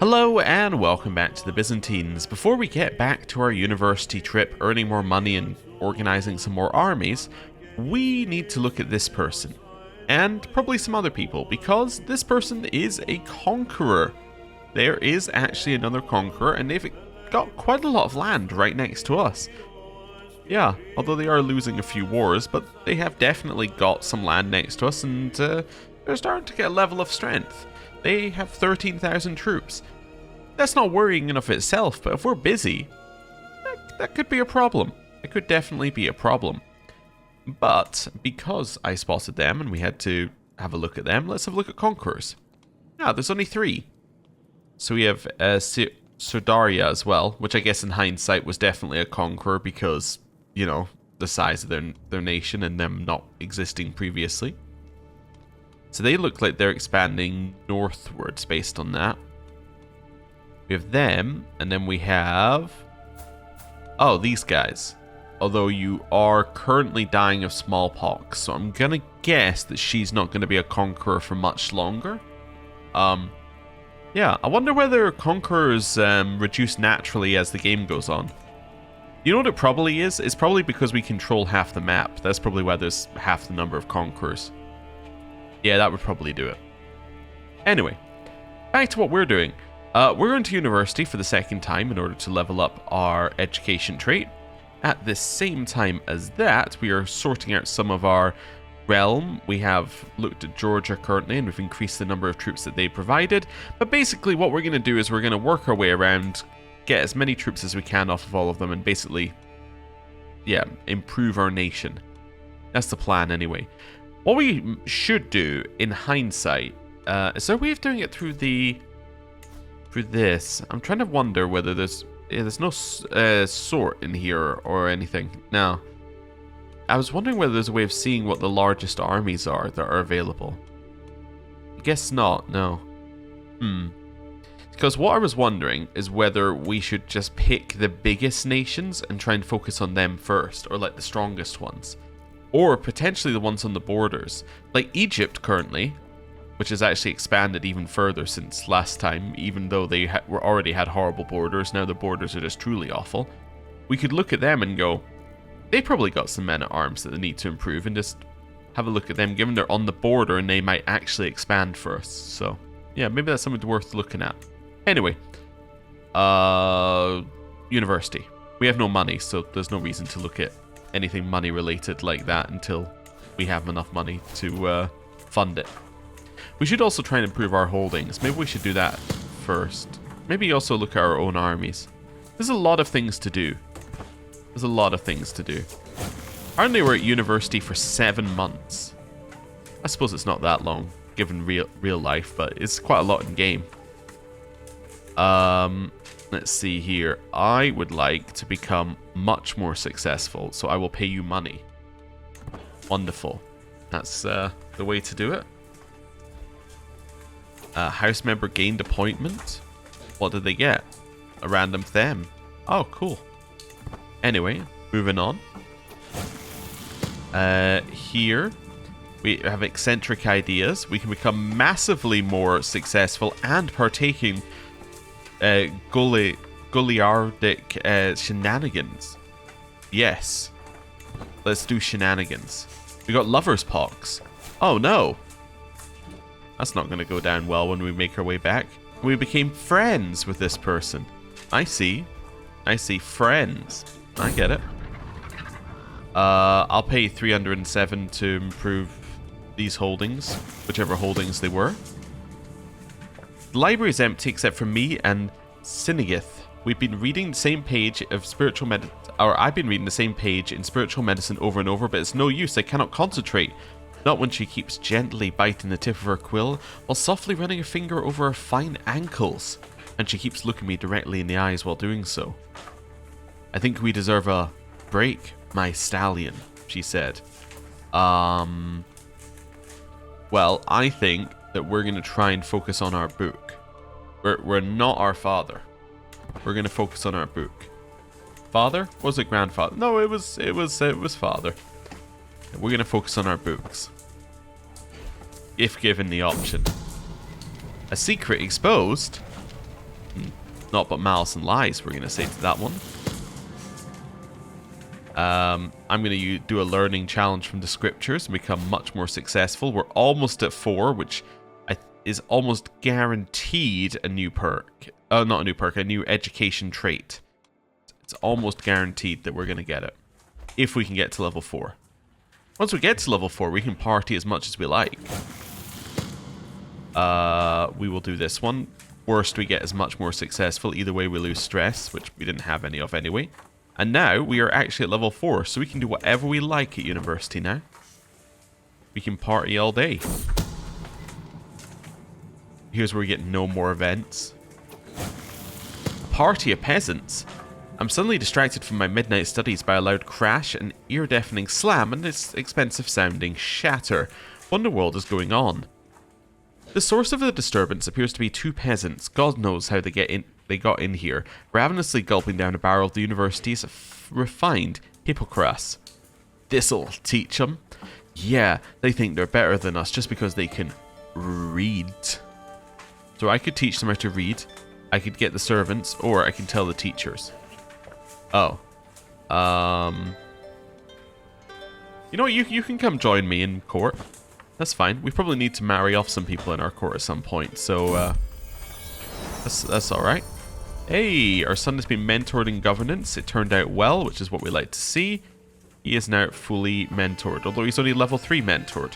Hello and welcome back to the Byzantines. Before we get back to our university trip, earning more money and organizing some more armies, we need to look at this person. And probably some other people, because this person is a conqueror. There is actually another conqueror, and they've got quite a lot of land right next to us. Yeah, although they are losing a few wars, but they have definitely got some land next to us, and they're starting to get a level of strength. They have 13,000 troops. That's not worrying enough itself, but if we're busy, that could be a problem. It could definitely be a problem. But because I spotted them and we had to have a look at them, let's have a look at conquerors. Yeah, there's only 3. So we have Sudaria as well, which I guess in hindsight was definitely a conqueror because, you know, the size of their nation and them not existing previously. So they look like they're expanding northwards based on that. We have them, and then we have... oh, these guys. Although you are currently dying of smallpox, so I'm gonna guess that she's not gonna be a conqueror for much longer. Yeah, I wonder whether conquerors reduce naturally as the game goes on. You know what it probably is? It's probably because we control half the map. That's probably why there's half the number of conquerors. Yeah, that would probably do it. Anyway, back to what we're doing. We're going to university for the second time in order to level up our education trait. At the same time as that, we are sorting out some of our realm. We have looked at Georgia currently, and we've increased the number of troops that they provided. But basically what we're going to do is we're going to work our way around, get as many troops as we can off of all of them, and basically, yeah, improve our nation. That's the plan anyway. What we should do, in hindsight, is there a way of doing it through this? I'm trying to wonder whether there's no sort in here or anything. No. I was wondering whether there's a way of seeing what the largest armies are that are available. I guess not, no. Because what I was wondering is whether we should just pick the biggest nations and try and focus on them first, or like the strongest ones. Or potentially the ones on the borders. Like Egypt currently, which has actually expanded even further since last time, even though they already had horrible borders. Now the borders are just truly awful. We could look at them and go, they probably got some men-at-arms that they need to improve, and just have a look at them, given they're on the border and they might actually expand first. So, yeah, maybe that's something worth looking at. Anyway, university. We have no money, so there's no reason to look at anything money related like that until we have enough money to fund it. We should also try and improve our holdings. Maybe we should do that first. Maybe also look at our own armies. There's a lot of things to do. There's a lot of things to do. Apparently we're at university for 7 months. I suppose it's not that long, given real life, but it's quite a lot in game. Let's see here. I would like to become much more successful, so I will pay you money. Wonderful. That's the way to do it. House member gained appointment. What did they get? A random them. Oh, cool. Anyway, moving on. Here we have eccentric ideas. We can become massively more successful and partaking Goliardic shenanigans. Yes. Let's do shenanigans. We got lover's pox. Oh no. That's not going to go down well when we make our way back. We became friends with this person. I see. I see. Friends. I get it. I'll pay 307 to improve these holdings, whichever holdings they were. The library is empty except for me and Sinigith. We've been reading the same page of spiritual medicine, or I've been reading the same page in spiritual medicine over and over, but it's no use. I cannot concentrate. Not when she keeps gently biting the tip of her quill, while softly running a finger over her fine ankles, and she keeps looking me directly in the eyes while doing so. I think we deserve a break, my stallion, she said. Well, I think that we're going to try and focus on our book. We're not our father. We're going to focus on our book. Father? Was it grandfather? No, it was father. We're going to focus on our books. If given the option. A secret exposed? Not but malice and lies, we're going to say to that one. I'm going to do a learning challenge from the scriptures and become much more successful. We're almost at 4, which is almost guaranteed a new perk. Not a new perk, a new education trait. It's almost guaranteed that we're going to get it. If we can get to level 4. Once we get to level 4, we can party as much as we like. We will do this one. Worst, we get as much more successful. Either way, we lose stress, which we didn't have any of anyway. And now, we are actually at level 4, so we can do whatever we like at university now. We can party all day. Here's where we get no more events. A party of peasants. I'm suddenly distracted from my midnight studies by a loud crash, an ear-deafening slam, and this expensive-sounding shatter. What in the world is going on? The source of the disturbance appears to be 2 peasants. God knows how they got in here, ravenously gulping down a barrel of the university's refined hippocras. This'll teach them. Yeah, they think they're better than us just because they can read. So I could teach them how to read, I could get the servants, or I can tell the teachers. Oh. You know what, you can come join me in court. That's fine. We probably need to marry off some people in our court at some point, so that's alright. Hey, our son has been mentored in governance. It turned out well, which is what we like to see. He is now fully mentored, although he's only level 3 mentored.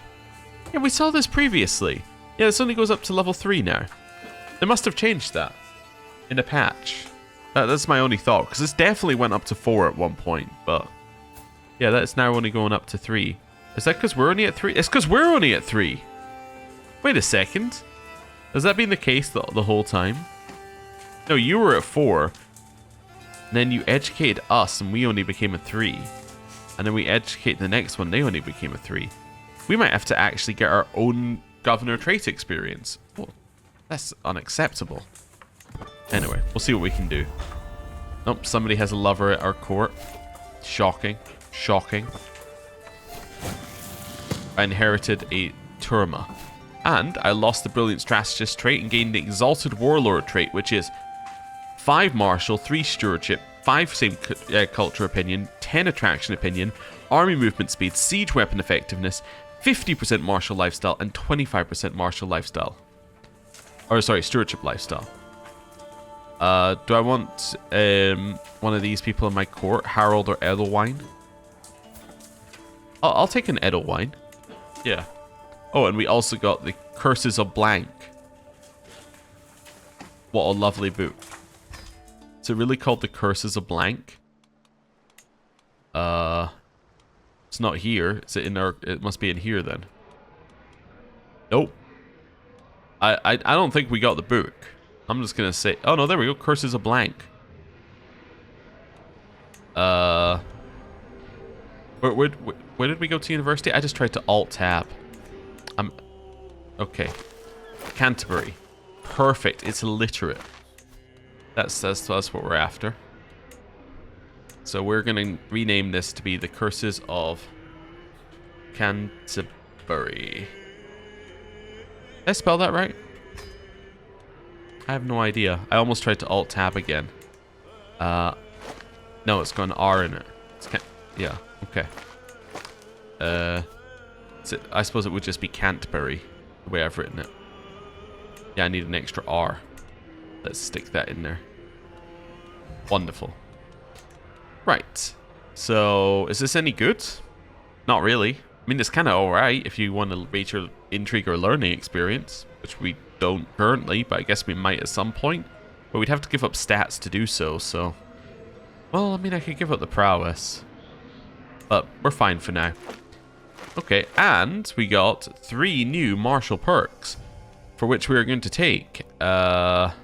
Yeah, we saw this previously. Yeah, this only goes up to level 3 now. They must have changed that in a patch. That's my only thought, because this definitely went up to 4 at one point, but yeah, that's now only going up to 3. Is that because we're only at 3? It's because we're only at 3. Wait a second. Has that been the case the whole time? No, you were at 4. And then you educated us, and we only became a 3. And then we educate the next one, they only became a 3. We might have to actually get our own governor trait experience. Well, that's unacceptable. Anyway, we'll see what we can do. Nope, somebody has a lover at our court. Shocking. Shocking. I inherited a Turma. And I lost the Brilliant Strategist trait and gained the Exalted Warlord trait, which is 5 Martial, 3 Stewardship, 5 same Culture Opinion, 10 Attraction Opinion, Army Movement Speed, Siege Weapon Effectiveness, 50% Martial Lifestyle, and 25% Martial Lifestyle. Or, sorry, Stewardship Lifestyle. Do I want one of these people in my court, Harold or Edelwine? I'll take an Edelwine. Yeah. Oh, and we also got the Curses of Blank. What a lovely book. Is it really called the Curses of Blank? It's not here. Is it in our... It must be in here then. Nope. I don't think we got the book. I'm just gonna say... Oh no, there we go. Curses of Blank. Where did we go to university? I just tried to Alt-Tab. Okay. Canterbury. Perfect. It's illiterate. That's what we're after. So we're going to rename this to be the Curses of Canterbury. Did I spell that right? I have no idea. I almost tried to Alt-Tab again. No, it's got an R in it. Yeah, okay. I suppose it would just be Canterbury, the way I've written it. Yeah, I need an extra R. Let's stick that in there. Wonderful. Right. So, is this any good? Not really. I mean, it's kind of alright if you want to rate your intrigue or learning experience, which we don't currently, but I guess we might at some point. But we'd have to give up stats to do so, so... Well, I mean, I could give up the prowess. But we're fine for now. Okay, and we got 3 new martial perks, for which we are going to take. Let's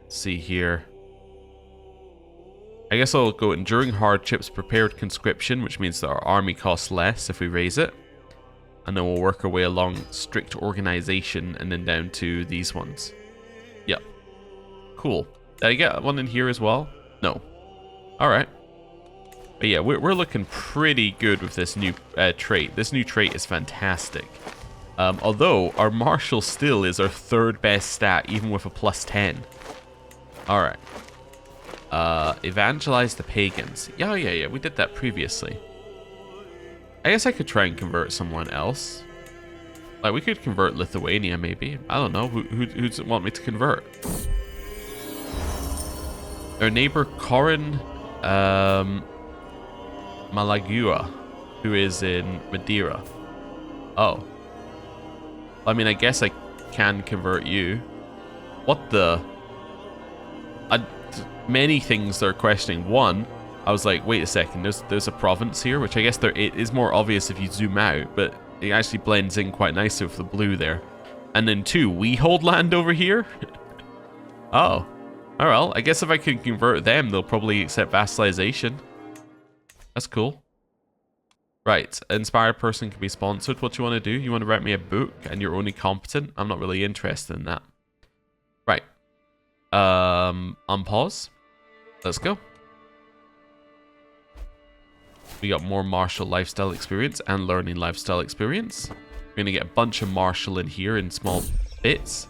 see here. I guess I'll go Enduring Hardships, Prepared Conscription, which means that our army costs less if we raise it. And then we'll work our way along Strict Organization and then down to these ones. Yep. Cool. Did I get one in here as well? No. Alright. But yeah, we're looking pretty good with this new trait. This new trait is fantastic. Although, our martial still is our 3rd best stat, even with a +10. Alright. Evangelize the pagans. Yeah, we did that previously. I guess I could try and convert someone else. Like, we could convert Lithuania, maybe. I don't know. Who does it want me to convert? Our neighbor, Corin Malagua, who is in Madeira. Oh. I mean, I guess I can convert you. What the... many things they're questioning. One, I was like, wait a second, there's a province here, which I guess it is more obvious if you zoom out, but it actually blends in quite nicely with the blue there. And then two, we hold land over here? Oh. Oh well, I guess if I can convert them, they'll probably accept vassalization. That's cool. Right, inspired person can be sponsored. What do you want to do? You want to write me a book and you're only competent? I'm not really interested in that. Right. Unpause. Let's go. We got more martial lifestyle experience and learning lifestyle experience. We're going to get a bunch of martial in here in small bits.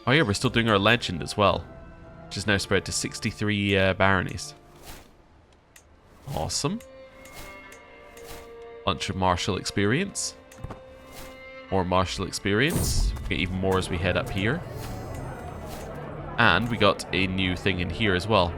Oh yeah, we're still doing our legend as well, which is now spread to 63 baronies. Awesome. Bunch of martial experience. More martial experience. We get even more as we head up here. And we got a new thing in here as well.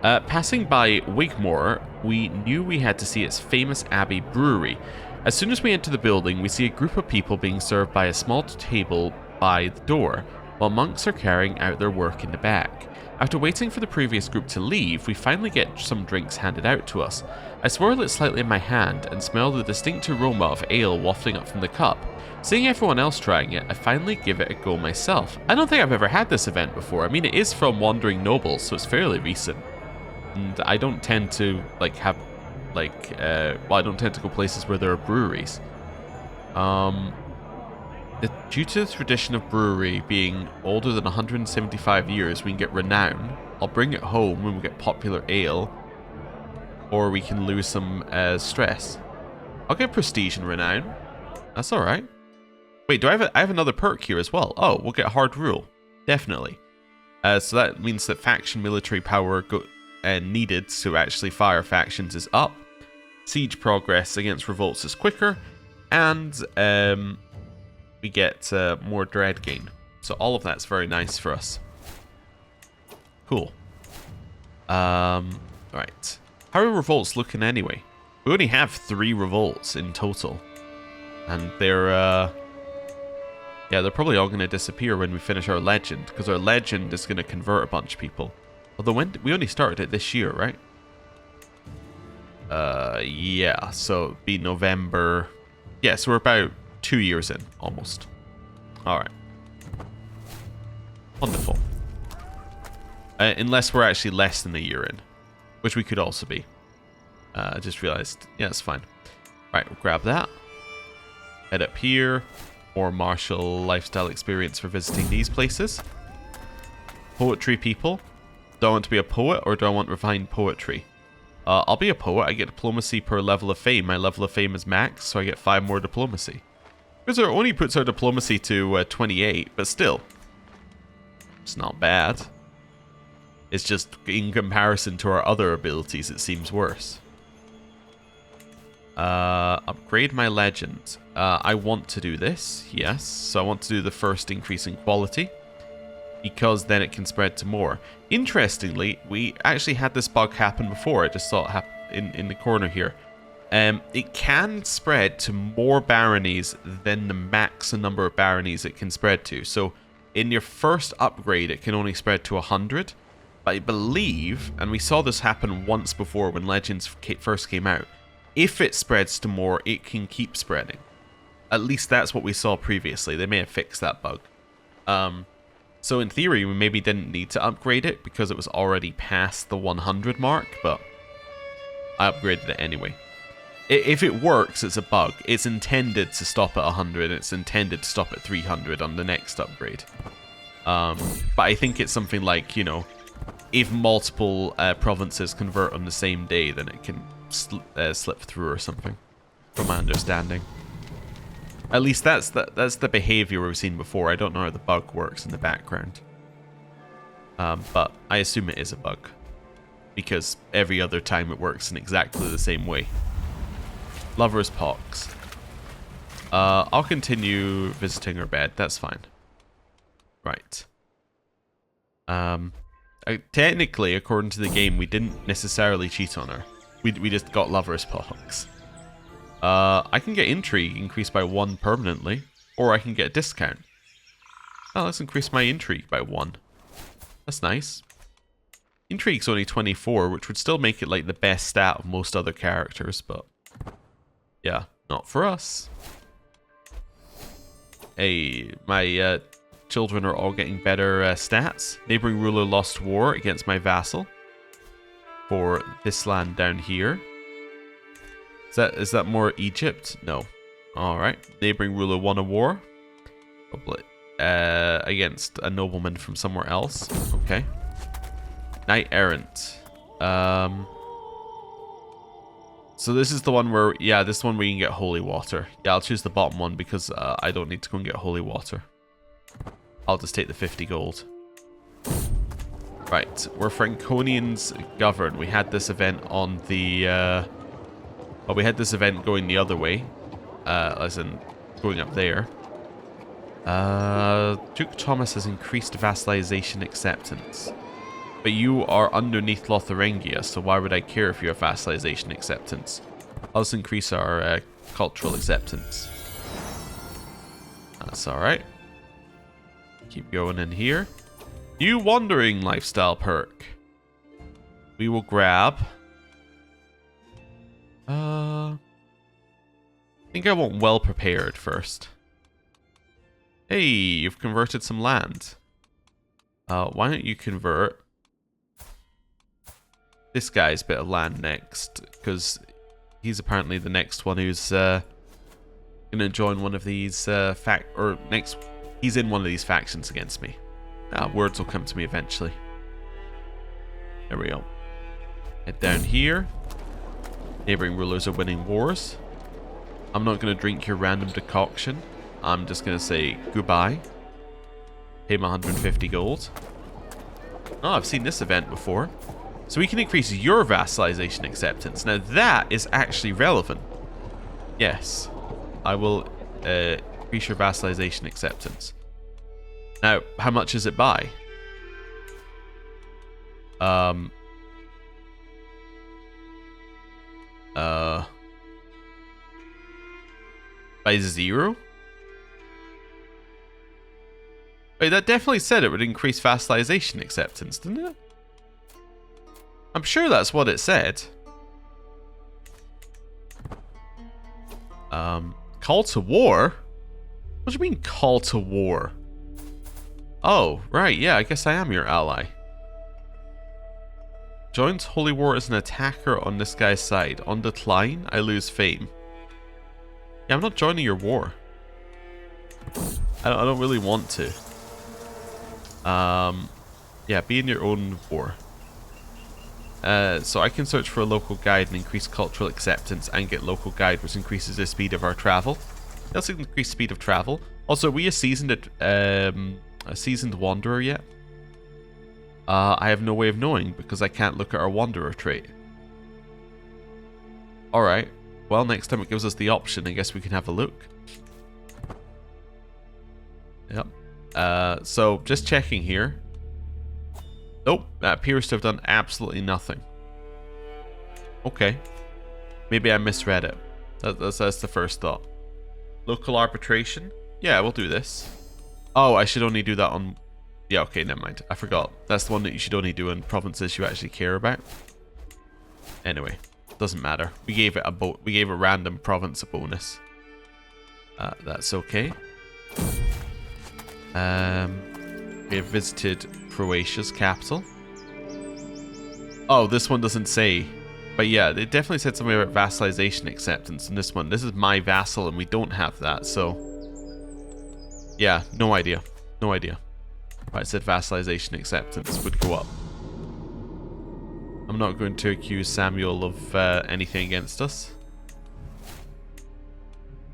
Passing by Wigmore, we knew we had to see its famous Abbey brewery. As soon as we enter the building, we see a group of people being served by a small table by the door, while monks are carrying out their work in the back. After waiting for the previous group to leave, we finally get some drinks handed out to us. I swirl it slightly in my hand and smell the distinct aroma of ale wafting up from the cup. Seeing everyone else trying it, I finally give it a go myself. I don't think I've ever had this event before. I mean, it is from Wandering Nobles, so it's fairly recent. And I don't tend to, like, have, like, well, I don't tend to go places where there are breweries. Due to the tradition of brewery being older than 175 years, we can get renown. I'll bring it home when we get popular ale. Or we can lose some stress. I'll get prestige and renown. That's alright. Wait, do I have another perk here as well? Oh, we'll get hard rule. Definitely. So that means that faction military power needed to actually fire factions is up. Siege progress against revolts is quicker. And we get more dread gain. So all of that's very nice for us. Cool. Right. How are revolts looking anyway? We only have 3 revolts in total. And they're, yeah, they're probably all going to disappear when we finish our legend, because our legend is going to convert a bunch of people. Although we only started it this year, right? Yeah, so it'd be November. Yeah, so we're about 2 years in, almost. Alright. Wonderful. Unless we're actually less than a year in, which we could also be. I just realized, yeah, it's fine. Right, we'll grab that. Head up here. More martial lifestyle experience for visiting these places. Poetry people. Do I want to be a poet or do I want refined poetry? I'll be a poet. I get diplomacy per level of fame. My level of fame is max, so I get 5 more diplomacy. Crusader only puts our diplomacy to 28, but still. It's not bad. It's just in comparison to our other abilities, it seems worse. Upgrade my legend. I want to do this, yes. So I want to do the first increase in quality, because then it can spread to more. Interestingly, we actually had this bug happen before. I just saw it happen in the corner here. It can spread to more baronies than the max number of baronies it can spread to. So in your first upgrade, it can only spread to 100. But I believe, and we saw this happen once before when Legends first came out, if it spreads to more, it can keep spreading. At least that's what we saw previously. They may have fixed that bug. So in theory, we maybe didn't need to upgrade it because it was already past the 100 mark, but I upgraded it anyway. If it works, it's a bug. It's intended to stop at 100, and it's intended to stop at 300 on the next upgrade. But I think it's something like, you know, if multiple provinces convert on the same day, then it can slip through or something, from my understanding. At least that's the behavior we've seen before. I don't know how the bug works in the background. But I assume it is a bug, because every other time it works in exactly the same way. Lover's Pox. I'll continue visiting her bed. That's fine. Right. Technically, according to the game, we didn't necessarily cheat on her. We just got Lover's Pox. I can get Intrigue increased by 1 permanently, or I can get a discount. Oh, let's increase my Intrigue by 1. That's nice. Intrigue's only 24, which would still make it like the best stat of most other characters, but yeah, not for us. Hey, my children are all getting better stats. Neighboring ruler lost war against my vassal for this land down here. Is that more Egypt? No. All right. Neighboring ruler won a war. Probably against a nobleman from somewhere else. Okay. Knight errant. So this is the one where, yeah, this one where you can get holy water. Yeah, I'll choose the bottom one because I don't need to go and get holy water. I'll just take the 50 gold. Right, where Franconians govern. We had this event on the... well, we had this event going the other way. As in, going up there. Duke Thomas has increased vassalization acceptance. But you are underneath Lotharingia, so why would I care if you have vassalization acceptance? I'll just increase our cultural acceptance. That's alright. Keep going in here. New wandering lifestyle perk. We will grab... I think I want well prepared first. Hey, you've converted some land. Why don't you convert this guy's bit of land next? Because he's apparently the next one who's gonna join one of these he's in one of these factions against me. Words will come to me eventually. There we go. Head down here. Neighboring rulers are winning wars. I'm not going to drink your random decoction. I'm just going to say goodbye. Pay my 150 gold. Oh, I've seen this event before. So we can increase your vassalization acceptance. Now that is actually relevant. Yes. I will increase your vassalization acceptance. Now, how much is it by? By 0? Wait, that definitely said it would increase vassalization acceptance, didn't it? I'm sure that's what it said. Call to war? What do you mean call to war? Oh, right, yeah, I guess I am your ally. Joins Holy War as an attacker on this guy's side. On decline, I lose fame. Yeah, I'm not joining your war. I don't really want to. Yeah, be in your own war. So I can search for a local guide and increase cultural acceptance and get local guide, which increases the speed of our travel. Let's increase speed of travel. Also, are we a seasoned wanderer yet? I have no way of knowing because I can't look at our wanderer trait. Alright. Well, next time it gives us the option, I guess we can have a look. Yep. So, just checking here. Nope, that appears to have done absolutely nothing. Okay. Maybe I misread it. That's the first thought. Local arbitration? Yeah, we'll do this. Oh, I should only do that on... Yeah, okay, never mind. I forgot. That's the one that you should only do in provinces you actually care about. Anyway, doesn't matter. We gave it a random province a bonus. That's okay. We have visited Croatia's capital. Oh, this one doesn't say. But yeah, it definitely said something about vassalization acceptance in this one. This is my vassal and we don't have that, so... Yeah, no idea. No idea. Right, it said vassalization acceptance would go up. I'm not going to accuse Samuel of anything against us.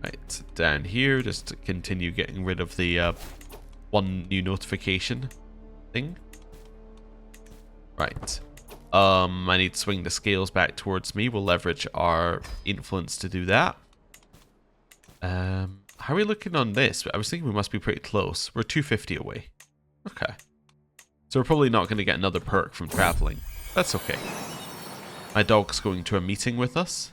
Right, down here, just to continue getting rid of the one new notification thing. Right. I need to swing the scales back towards me. We'll leverage our influence to do that. How are we looking on this? I was thinking we must be pretty close. We're 250 away. Okay. So we're probably not going to get another perk from traveling. That's okay. My dog's going to a meeting with us.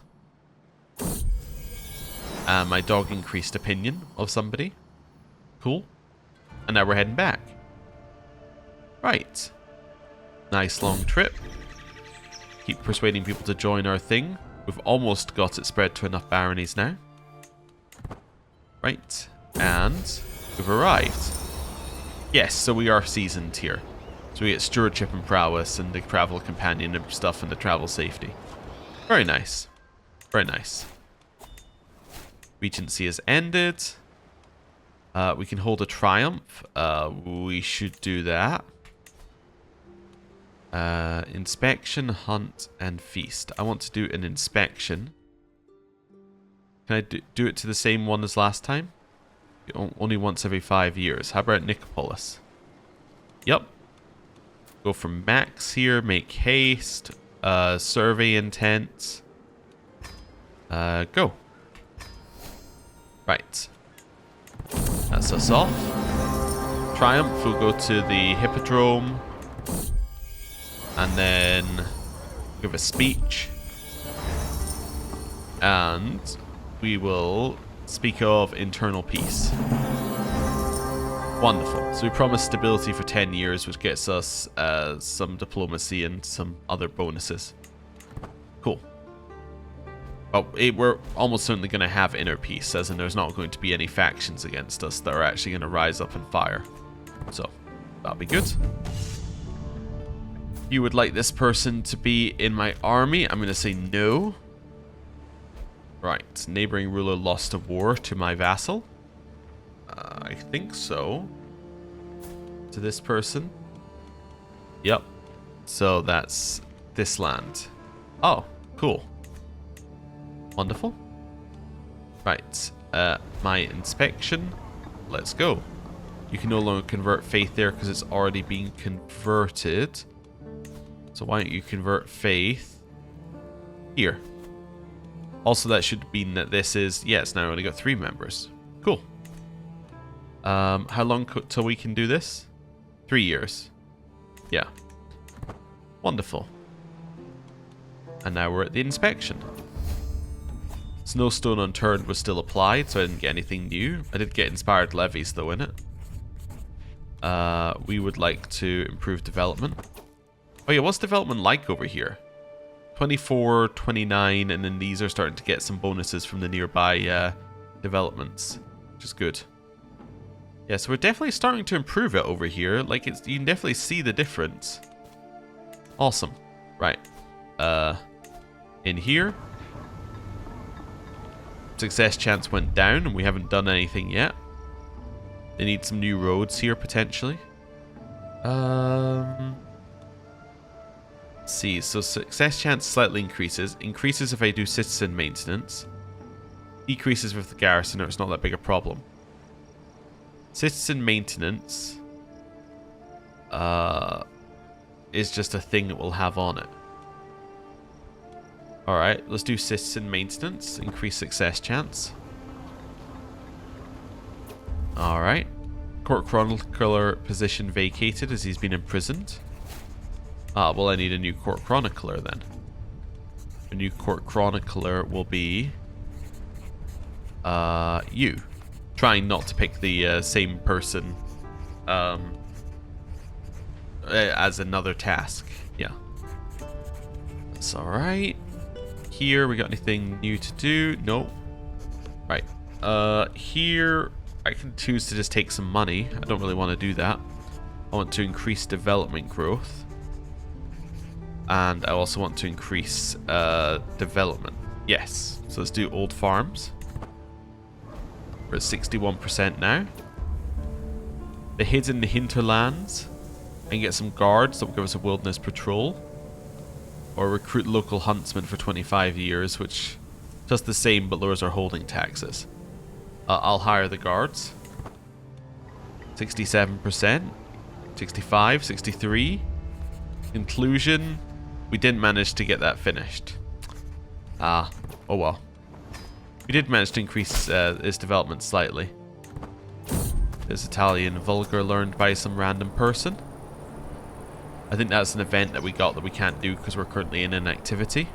My dog increased opinion of somebody. Cool. And now we're heading back. Right. Nice long trip. Keep persuading people to join our thing. We've almost got it spread to enough baronies now. Right. And we've arrived. Yes, so we are seasoned here. So we get stewardship and prowess and the travel companion and stuff and the travel safety. Very nice. Very nice. Regency has ended. We can hold a triumph. We should do that. Inspection, hunt, and feast. I want to do an inspection. Can I do it to the same one as last time? Only once every 5 years. How about Nicopolis? Yep. Go from max here, make haste, survey intent. Go. Right. That's us off. Triumph, we'll go to the Hippodrome. And then give a speech. And we will speak of internal peace. Wonderful. So we promise stability for 10 years, which gets us some diplomacy and some other bonuses. Cool. But we're almost certainly going to have inner peace, as in there's not going to be any factions against us that are actually going to rise up and fire. So, that'll be good. You would like this person to be in my army? I'm going to say no. Right. Neighboring ruler lost a war to my vassal. I think so. To this person. Yep. So that's this land. Oh, cool. Wonderful. Right. My inspection. Let's go. You can no longer convert faith there because it's already been converted. So why don't you convert faith here? Also, that should mean that this is... Yeah, it's now only got 3 members. Cool. How long till we can do this? 3 years. Yeah. Wonderful. And now we're at the inspection. Snowstone Unturned was still applied, so I didn't get anything new. I did get Inspired Levies, though, in it. We would like to improve development. Oh yeah, what's development like over here? 24, 29, and then these are starting to get some bonuses from the nearby developments, which is good. Yeah, so we're definitely starting to improve it over here. Like, you can definitely see the difference. Awesome. Right. In here. Success chance went down, and we haven't done anything yet. They need some new roads here, potentially. Let's see, so success chance slightly increases. Increases if I do citizen maintenance. Decreases with the garrison, or it's not that big a problem. Citizen maintenance is just a thing that we'll have on it. Alright, let's do citizen maintenance. Increase success chance. Alright. Court Chronicler position vacated as he's been imprisoned. Ah, well, I need a new Court Chronicler then. A new Court Chronicler will be... you. Trying not to pick the same person as another task. Yeah. That's alright. Here, we got anything new to do? Nope. Right. Here, I can choose to just take some money. I don't really want to do that. I want to increase development growth. And I also want to increase development. Yes. So let's do old farms. We're at 61% now. The hidden hinterlands. And get some guards that will give us a wilderness patrol. Or recruit local huntsmen for 25 years, which does the same but lowers our holding taxes. I'll hire the guards. 67%. 65, 63. Conclusion, we didn't manage to get that finished. Ah, oh well. We did manage to increase its development slightly. This Italian vulgar learned by some random person. I think that's an event that we got that we can't do because we're currently in an activity.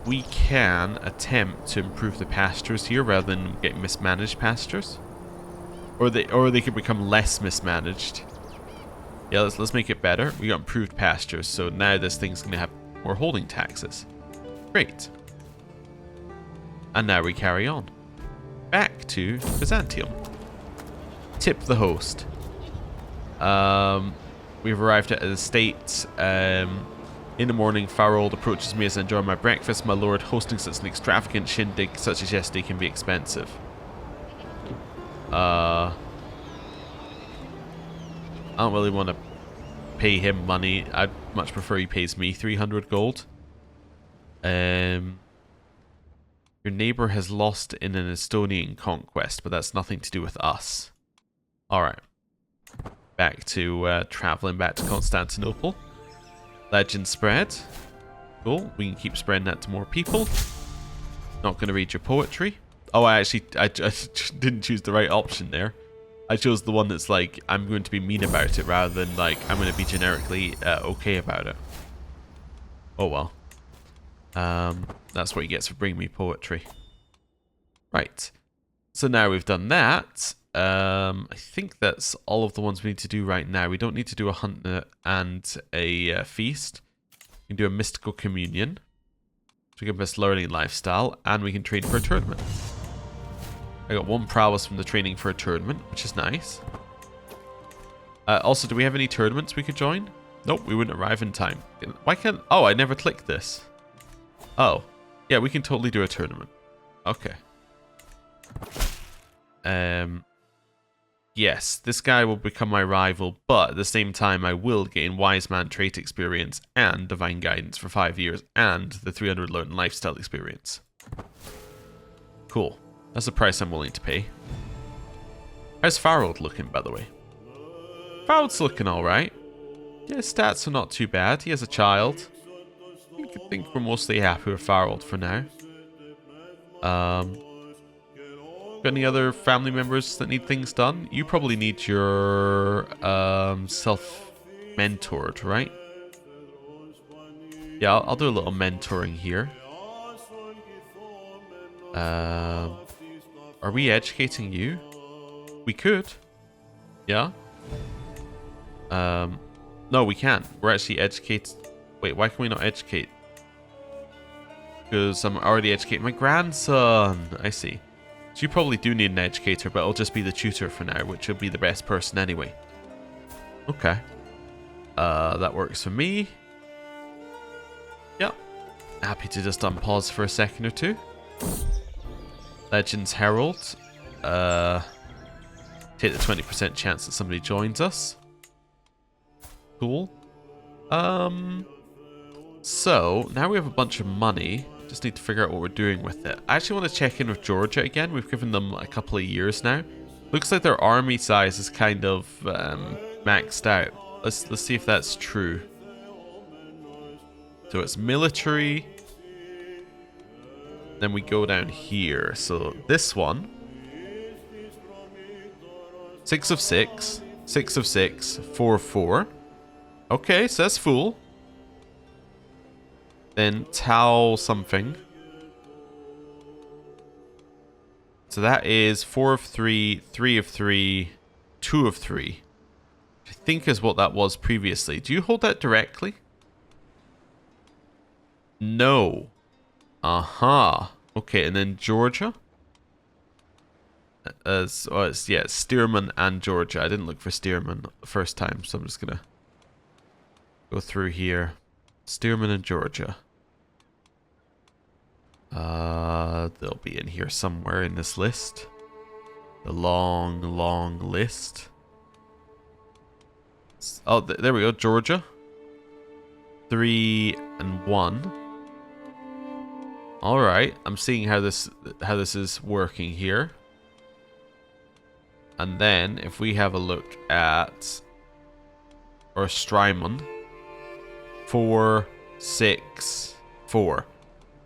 We can attempt to improve the pastures here rather than getting mismanaged pastures. Or they could become less mismanaged. Yeah, let's make it better. We got improved pastures, so now this thing's going to have more holding taxes. Great. And now we carry on. Back to Byzantium. Tip the host. We've arrived at an estate. In the morning, Warlord approaches me as I enjoy my breakfast. My lord, hosting such an extravagant shindig such as yesterday can be expensive. I don't really want to pay him money. I'd much prefer he pays me 300 gold. Your neighbor has lost in an Estonian conquest, but that's nothing to do with us. Alright. Back to traveling back to Constantinople. Legend spread. Cool. We can keep spreading that to more people. Not going to read your poetry. Oh, I didn't choose the right option there. I chose the one that's like, I'm going to be mean about it rather than like, I'm going to be generically okay about it. Oh well. That's what he gets for bringing me poetry. Right. So now we've done that. I think that's all of the ones we need to do right now. We don't need to do a hunt and a feast. We can do a mystical communion. To give us learning lifestyle. And we can train for a tournament. I got 1 prowess from the training for a tournament, which is nice. Also, do we have any tournaments we could join? Nope, we wouldn't arrive in time. Why can't... Oh, I never clicked this. Oh. Yeah, we can totally do a tournament. Okay. Yes, this guy will become my rival, but at the same time I will gain Wise Man trait experience and Divine Guidance for 5 years and the 300 learn lifestyle experience. Cool. That's the price I'm willing to pay. How's Warlord looking, by the way? Warlord's looking alright. Yeah, his stats are not too bad. He has a child. I think we're mostly happy with Warlord for now. Got any other family members that need things done? You probably need your self-mentored, right? Yeah, I'll do a little mentoring here. Are we educating you? We could. Yeah. No, we can't. We're actually educated. Wait, why can we not educate? Because I'm already educating my grandson. I see. So you probably do need an educator, but I'll just be the tutor for now, which will be the best person anyway. Okay. That works for me. Yep. Happy to just unpause for a second or two. Legends Herald. Take the 20% chance that somebody joins us. Cool. So, now we have a bunch of money. Just need to figure out what we're doing with it. I actually want to check in with Georgia again. We've given them a couple of years now. Looks like their army size is kind of maxed out. Let's see if that's true. So it's military. Then we go down here. So this one. 6 of 6. 6 of 6. 4 of 4. Okay, so that's full. Then Tau something. So that is 4 of 3, 3 of 3, 2 of 3. I think is what that was previously. Do you hold that directly? No. Aha. Okay, and then Georgia. It's Stearman and Georgia. I didn't look for Stearman the first time, so I'm just gonna go through here. Stearman and Georgia. They'll be in here somewhere in this list. The long, long list. Oh, there we go. Georgia. 3 and 1. All right. I'm seeing how this is working here. And then if we have a look at or Strymon. 4, 6, 4.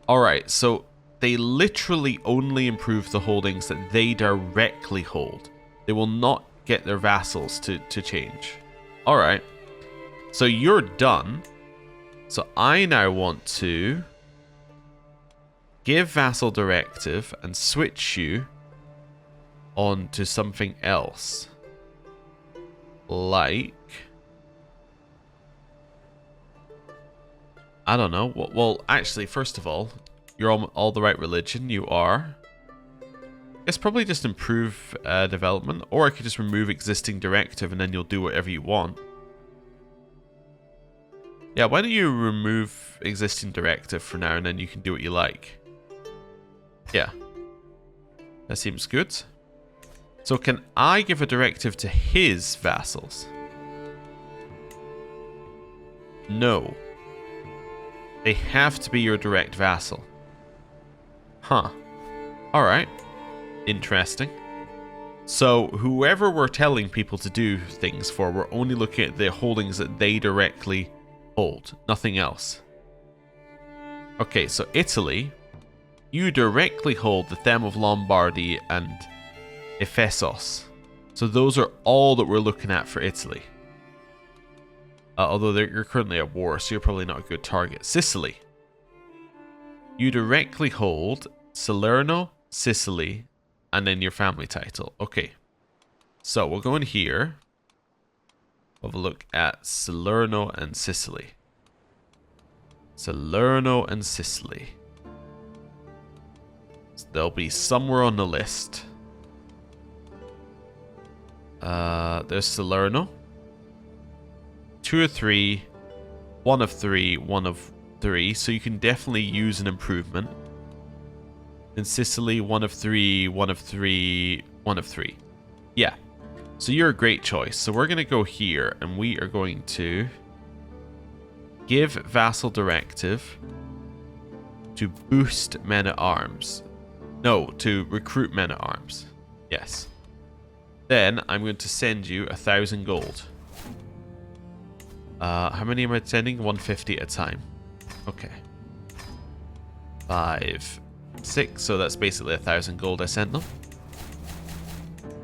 Alright, so they literally only improve the holdings that they directly hold. They will not get their vassals to change. Alright, so you're done. So I now want to give vassal directive and switch you on to something else. Like, I don't know. Well, actually, first of all, you're all the right religion. You are. It's probably just improve development, or I could just remove existing directive and then you'll do whatever you want. Yeah, why don't you remove existing directive for now and then you can do what you like. Yeah. That seems good. So can I give a directive to his vassals? No. They have to be your direct vassal. Huh. Alright. Interesting. So whoever we're telling people to do things for, we're only looking at the holdings that they directly hold. Nothing else. Okay, so Italy. You directly hold the Them of Lombardy and Ephesos. So those are all that we're looking at for Italy. Although you're currently at war, so you're probably not a good target. Sicily. You directly hold Salerno, Sicily, and then your family title. Okay. So we'll go in here. We'll have a look at Salerno and Sicily. Salerno and Sicily. So they'll be somewhere on the list. There's Salerno. 2 of 3, 1 of 3, 1 of 3. So you can definitely use an improvement. In Sicily, 1 of 3, 1 of 3, 1 of 3. Yeah. So you're a great choice. So we're going to go here and we are going to give vassal directive to boost men-at-arms. No, to recruit men-at-arms. Yes. Then I'm going to send you 1,000 gold. How many am I sending? 150 at a time. Okay. 5, 6. So that's basically 1,000 gold I sent them.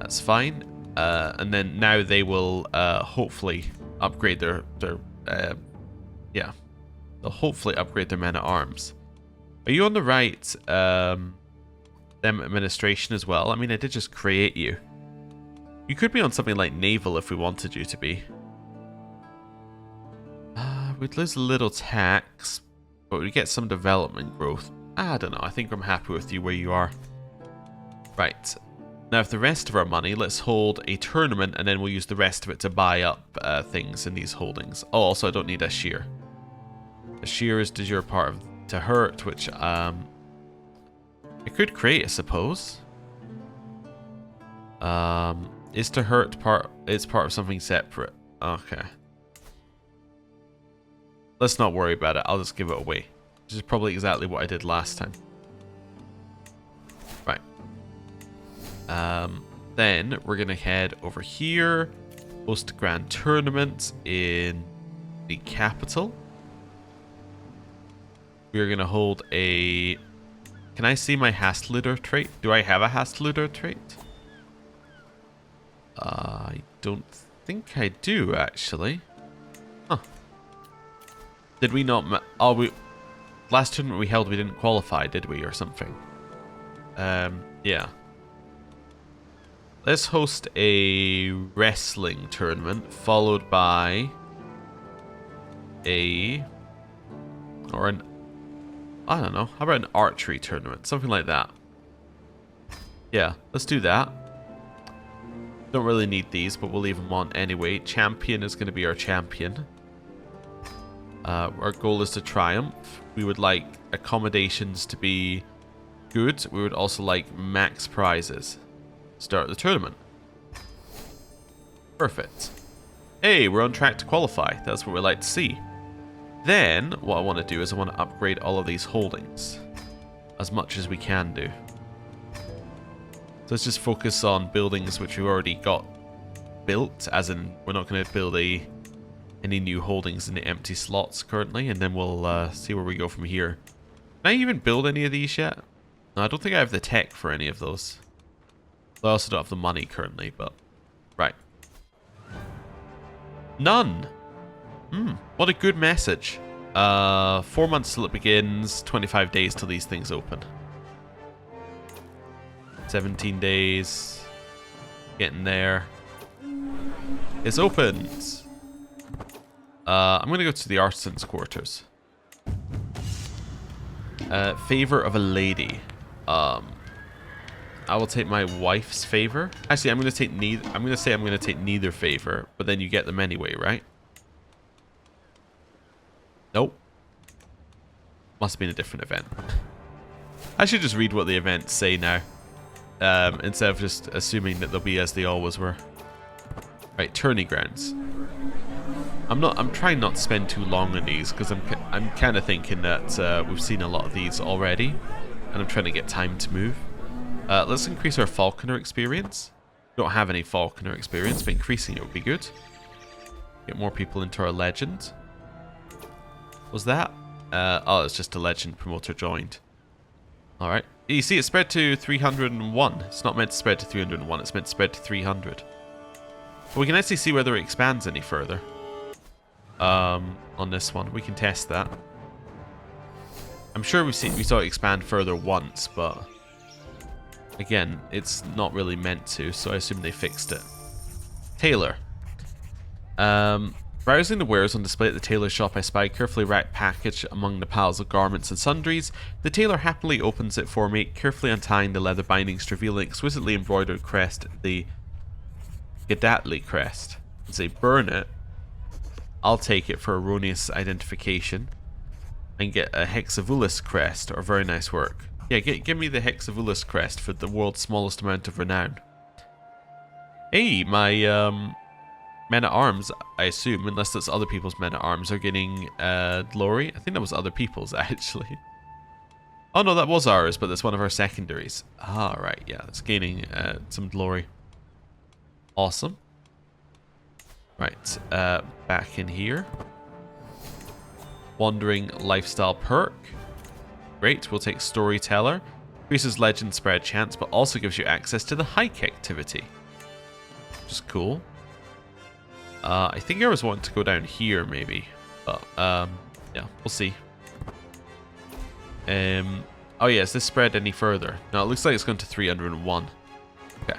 That's fine. And then now they will hopefully upgrade their yeah. They'll hopefully upgrade their men-at-arms. Are you on the right them administration as well? I mean, I did just create you. You could be on something like naval if we wanted you to be. We'd lose a little tax, but we'd get some development growth. I don't know. I think I'm happy with you where you are. Right. Now, for the rest of our money, let's hold a tournament, and then we'll use the rest of it to buy up things in these holdings. Oh, also, I don't need a shear. A shear is de jure part of to hurt, which I could create, I suppose. Is to hurt part? It's part of something separate. Okay. Let's not worry about it. I'll just give it away. Which is probably exactly what I did last time. Right. Then we're going to head over here. Host a grand tournament in the capital. We're going to hold a... Can I see my Hastluder trait? Do I have a Hastluder trait? I don't think I do, actually. Huh. Did we not... Last tournament we held, we didn't qualify, did we? Or something. Yeah. Let's host a wrestling tournament, followed by a... Or an... I don't know. How about an archery tournament? Something like that. Yeah, let's do that. Don't really need these, but we'll leave them on anyway. Champion is going to be our champion. Our goal is to triumph. We would like accommodations to be good. We would also like max prizes. Start the tournament. Perfect. Hey, we're on track to qualify. That's what we like to see. Then, what I want to do is I want to upgrade all of these holdings. As much as we can do. So let's just focus on buildings which we've already got built. As in, we're not going to build a any new holdings in the empty slots currently, and then we'll see where we go from here. Can I even build any of these yet? No, I don't think I have the tech for any of those. I also don't have the money currently, but... Right. None! What a good message. 4 months till it begins, 25 days till these things open. 17 days. Getting there. It's opened! I'm gonna go to the artisan's quarters. Favor of a lady. I will take my wife's favor. Actually, I'm gonna take neither. I'm gonna say I'm gonna take neither favor, but then you get them anyway, right? Nope. Must have been a different event. I should just read what the events say now, instead of just assuming that they'll be as they always were. Right, tourney grounds. I'm trying not to spend too long on these because I'm kind of thinking that we've seen a lot of these already, and I'm trying to get time to move. Let's increase our falconer experience. We don't have any falconer experience, but increasing it would be good. Get more people into our legend. Was that? Oh, it's just a legend promoter joined. Alright. You see, it spread to 301. It's not meant to spread to 301, it's meant to spread to 300. But we can actually see whether it expands any further. On this one. We can test that. I'm sure we saw it expand further once, but... Again, it's not really meant to, so I assume they fixed it. Tailor. Browsing the wares on display at the tailor shop, I spy a carefully wrapped package among the piles of garments and sundries. The tailor happily opens it for me, carefully untying the leather bindings to reveal an exquisitely embroidered crest, the Gadatli crest. As they burn it, I'll take it for erroneous identification and get a Hexavulus crest, or very nice work. Yeah, give me the Hexavulus crest for the world's smallest amount of renown. Hey, my men-at-arms, I assume, unless that's other people's men-at-arms, are getting glory. I think that was other people's, actually. Oh no, that was ours, but that's one of our secondaries. Ah, right, yeah, it's gaining some glory. Awesome. Right, back in here. Wandering lifestyle perk. Great, we'll take storyteller. Increases legend spread chance, but also gives you access to the hike activity. Which is cool. I think I was wanting to go down here, maybe. But, yeah, we'll see. Oh yeah, is this spread any further? No, it looks like it's gone to 301. Okay.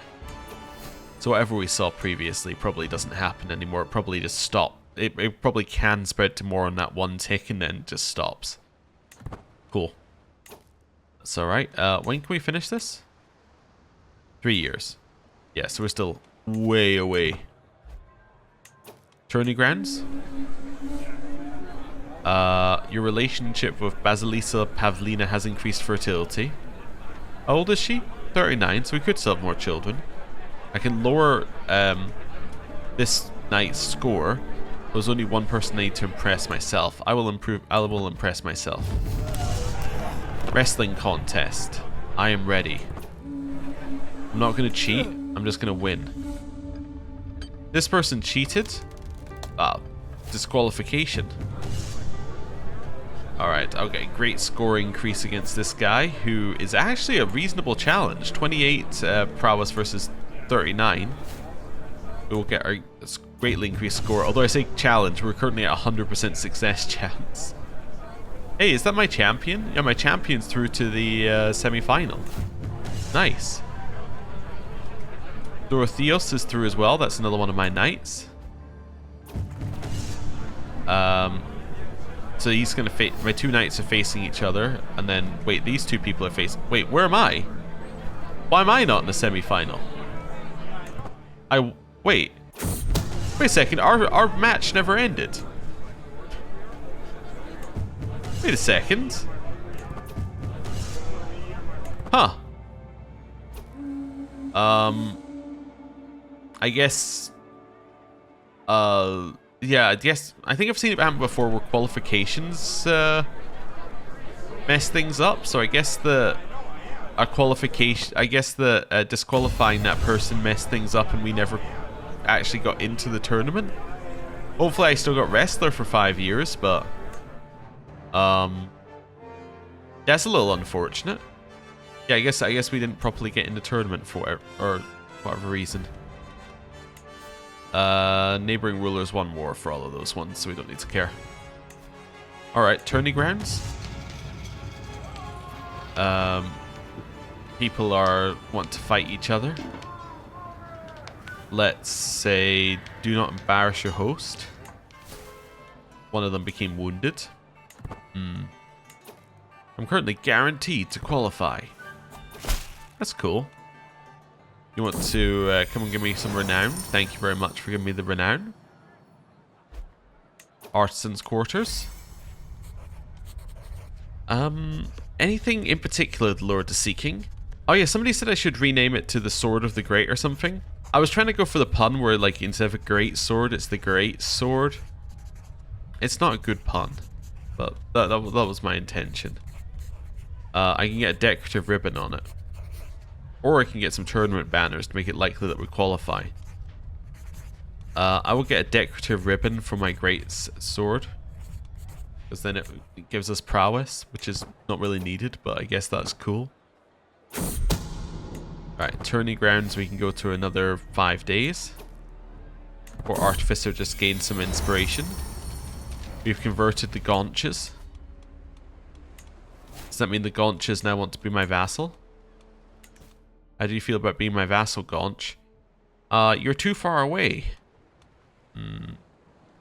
So whatever we saw previously probably doesn't happen anymore. It probably just stopped. It probably can spread to more on that one tick and then just stops. Cool. That's alright. When can we finish this? 3 years. Yeah, so we're still way away. Tourney grounds. Your relationship with Basilisa Pavlina has increased fertility. How old is she? 39, so we could still have more children. I can lower this knight's score. There's only one person I need to impress myself. I will impress myself. Wrestling contest. I am ready. I'm not going to cheat. I'm just going to win. This person cheated. Disqualification. Alright, I'll get a great score increase against this guy, who is actually a reasonable challenge. 28 prowess versus 39. We will get our greatly increased score. Although I say challenge, we're currently at 100% success chance. Hey, is that my champion? Yeah, my champion's through to the semi-final. Nice. Dorotheos is through as well. That's another one of my knights. So he's gonna face. My two knights are facing each other, and then wait, these two people are facing. Wait, where am I? Why am I not in the semi-final? Wait a second. Our match never ended. Wait a second. Huh. I guess. Yeah, I think I've seen it happen before where qualifications mess things up. So I guess disqualifying that person messed things up and we never actually got into the tournament. Hopefully I still got wrestler for 5 years, but that's a little unfortunate. Yeah, I guess we didn't properly get in the tournament for whatever reason. Neighboring rulers won war for all of those ones, so we don't need to care. Alright, tourney grounds. People want to fight each other. Let's say, do not embarrass your host. One of them became wounded. I'm currently guaranteed to qualify. That's cool. You want to come and give me some renown? Thank you very much for giving me the renown. Artisan's quarters. Anything in particular the Lord is seeking? Oh yeah, somebody said I should rename it to the Sword of the Great or something. I was trying to go for the pun where, like, instead of a great sword, it's the great sword. It's not a good pun, but that was my intention. I can get a decorative ribbon on it. Or I can get some tournament banners to make it likely that we qualify. I will get a decorative ribbon for my great sword. Because then it gives us prowess, which is not really needed, but I guess that's cool. Alright, tourney grounds, we can go to another 5 days. Or Artificer just gained some inspiration. We've converted the Gaunches. Does that mean the Gaunches now want to be my vassal? How do you feel about being my vassal, Gaunch? You're too far away.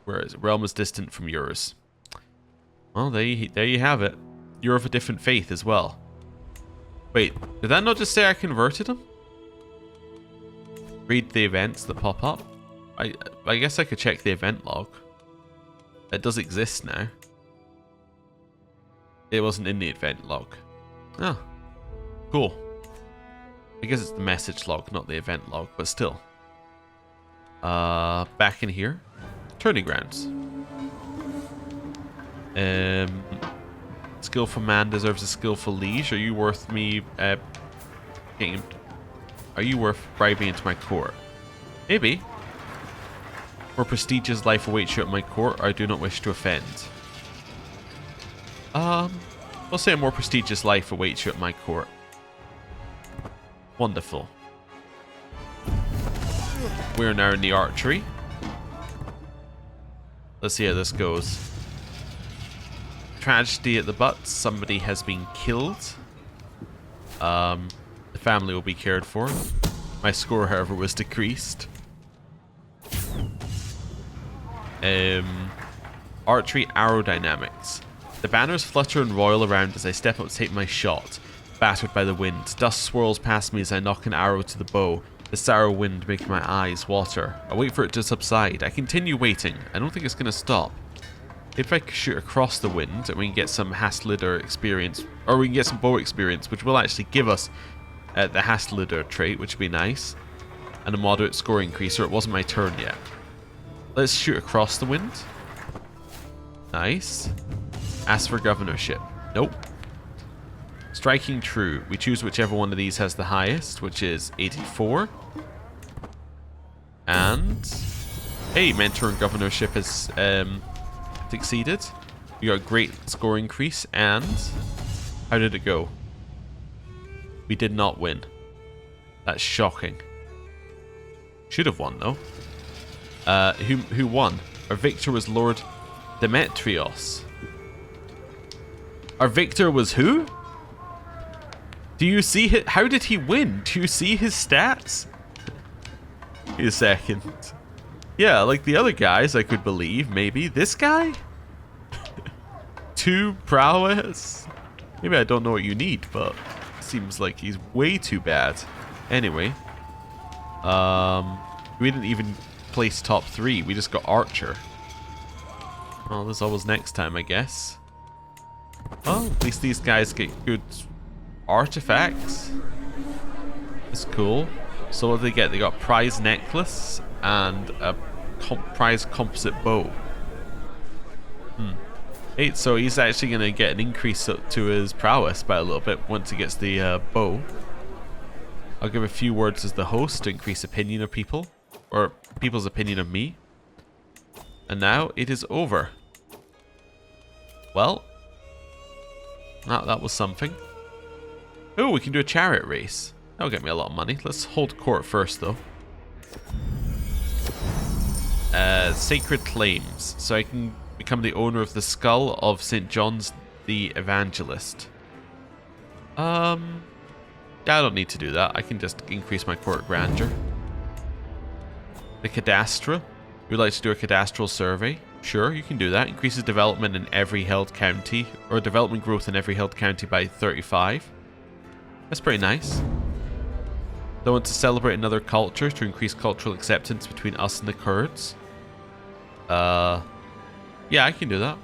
Where is it? Realm is distant from yours. Well, there you have it. You're of a different faith as well. Wait, did that not just say I converted him? Read the events that pop up. I guess I could check the event log. It does exist now. It wasn't in the event log. Oh, cool. I guess it's the message log, not the event log, but still. Back in here. Tourney grounds. Skillful man deserves a skillful liege. Are you worth me getting? Are you worth bribing into my court? Maybe. More prestigious life awaits you at my court. I do not wish to offend. We'll say a more prestigious life awaits you at my court. Wonderful. We're now in the archery. Let's see how this goes. Tragedy at the butts. Somebody has been killed. The family will be cared for. My score, however, was decreased. Archery aerodynamics. The banners flutter and roil around as I step up to take my shot. Battered by the wind. Dust swirls past me as I knock an arrow to the bow. The sour wind making my eyes water. I wait for it to subside. I continue waiting. I don't think it's going to stop. If I could shoot across the wind and we can get some Hastlider experience, or we can get some bow experience, which will actually give us the Hastlider trait, which would be nice. And a moderate score increase, or it wasn't my turn yet. Let's shoot across the wind. Nice. Ask for governorship. Nope. Striking true. We choose whichever one of these has the highest, which is 84. And hey, mentor and governorship has succeeded. We got a great score increase, and how did it go? We did not win. That's shocking. Should have won though. Who won? Our victor was Lord Demetrios. Our victor was who? Do you see it? How did he win? Do you see his stats? Wait a second. Yeah, like the other guys, I could believe. Maybe this guy. 2 prowess. Maybe I don't know what you need, but it seems like he's way too bad. Anyway, we didn't even place top 3. We just got Archer. Well, there's always next time, I guess. Well, at least these guys get good artifacts. It's cool. So what do they get? They got prize necklace and a prize composite bow. Hey, so he's actually going to get an increase to his prowess by a little bit once he gets the bow. I'll give a few words as the host to increase opinion of people, or people's opinion of me. And now it is over. Well, that was something. Oh, we can do a chariot race. That'll get me a lot of money. Let's hold court first, though. Sacred claims. So I can become the owner of the skull of St. John's the Evangelist. Yeah, I don't need to do that. I can just increase my court grandeur. The cadastra. You would like to do a cadastral survey? Sure, you can do that. Increases development in every held county, or development growth in every held county by 35. That's pretty nice. They want to celebrate another culture to increase cultural acceptance between us and the Kurds. Yeah, I can do that.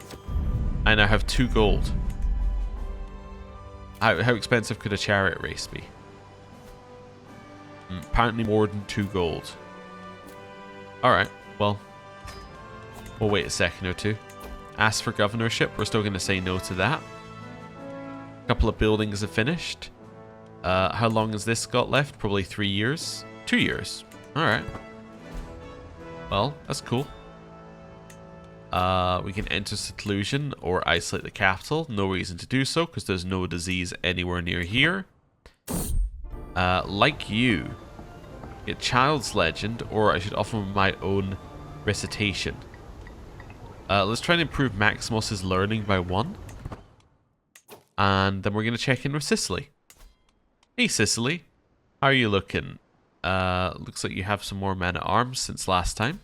I now have 2 gold. How expensive could a chariot race be? Apparently more than 2 gold. Alright, well, we'll wait a second or two. Ask for governorship. We're still going to say no to that. A couple of buildings are finished. How long has this got left? Probably 3 years. 2 years. Alright. Well, that's cool. We can enter seclusion or isolate the capital. No reason to do so because there's no disease anywhere near here. Like you. Get Child's Legend, or I should offer my own recitation. Let's try and improve Maximus's learning by 1. And then we're going to check in with Sicily. Hey Sicily, how are you looking? Looks like you have some more men-at-arms since last time.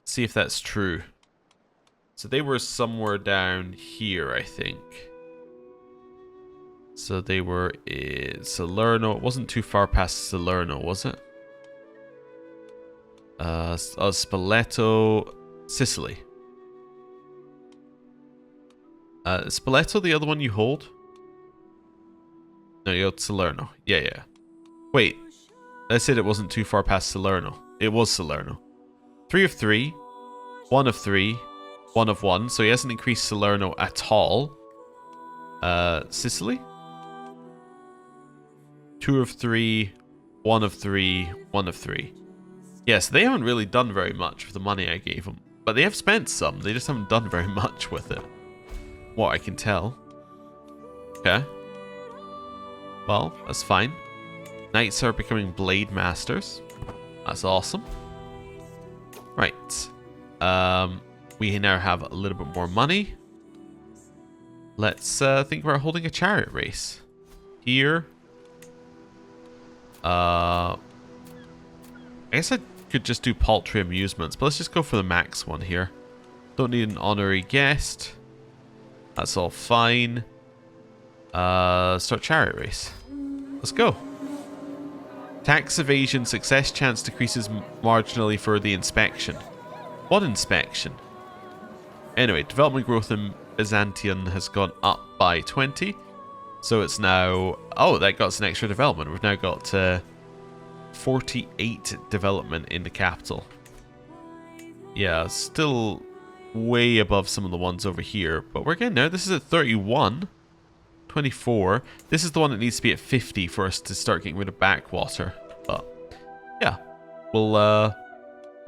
See if that's true. So they were somewhere down here, I think. So they were in Salerno. It wasn't too far past Salerno, was it? Spoleto, Sicily. Is Spoleto the other one you hold? No, you hold Salerno. Yeah. Wait, I said it wasn't too far past Salerno. It was Salerno. 3 of 3, 1 of 3, 1 of 1. So he hasn't increased Salerno at all. Sicily? 2 of 3, 1 of 3, 1 of 3. Yes, they haven't really done very much with the money I gave them. But they have spent some. They just haven't done very much with it. What I can tell. Okay. Well, that's fine. Knights are becoming blade masters. That's awesome. Right. We now have a little bit more money. Let's think about holding a chariot race. Here. I guess I could just do paltry amusements, but let's just go for the max one here. Don't need an honorary guest. That's all fine. Start chariot race. Let's go. Tax evasion success chance decreases marginally for the inspection. What inspection? Anyway, development growth in Byzantine has gone up by 20. So it's now... Oh, that got us an extra development. We've now got 48 development in the capital. Yeah, still way above some of the ones over here. But we're getting there. This is at 31. 24. This is the one that needs to be at 50 for us to start getting rid of backwater. But yeah, we'll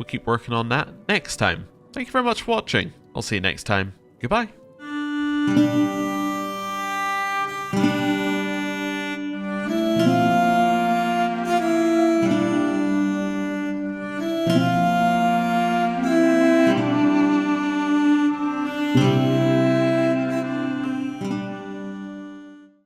keep working on that next time. Thank you very much for watching. I'll see you next time. Goodbye. Thank you.